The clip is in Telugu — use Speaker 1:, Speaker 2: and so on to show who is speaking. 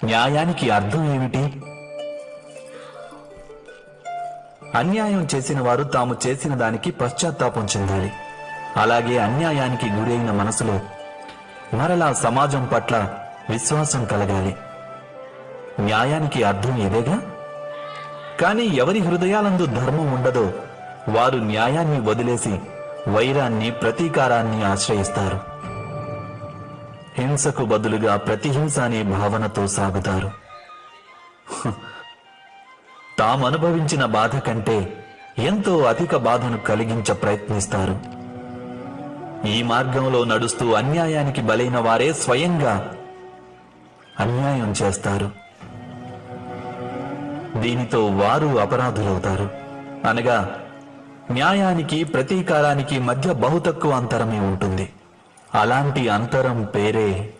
Speaker 1: న్యాయానికి అర్థం ఏమిటి? అన్యాయం చేసిన వారు తాము చేసిన దానికి పశ్చాత్తాపం చెందాలి. అలాగే అన్యాయానికి గురైన మనసులో మరలా సమాజం పట్ల విశ్వాసం కలగాలి. న్యాయానికి అర్థం ఇదేగా. కానీ ఎవరి హృదయాలందు ధర్మం ఉండదో వారు న్యాయాన్ని వదిలేసి వైరాన్ని, ప్రతీకారాన్ని ఆశ్రయిస్తారు. హింసకు బదులుగా ప్రతిహింస అనే భావనతో సాగుతారు. తామనుభవించిన బాధ కంటే ఎంతో అధిక బాధను కలిగించ ప్రయత్నిస్తారు. ఈ మార్గంలో నడుస్తూ అన్యాయానికి బలైన వారే స్వయంగా అన్యాయం చేస్తారు. దీనితో వారు అపరాధులవుతారు. అనగా న్యాయానికి, ప్రతీకారానికి మధ్య బహు తక్కువ అంతరమే ఉంటుంది. అలాంటి అంతరం పేరే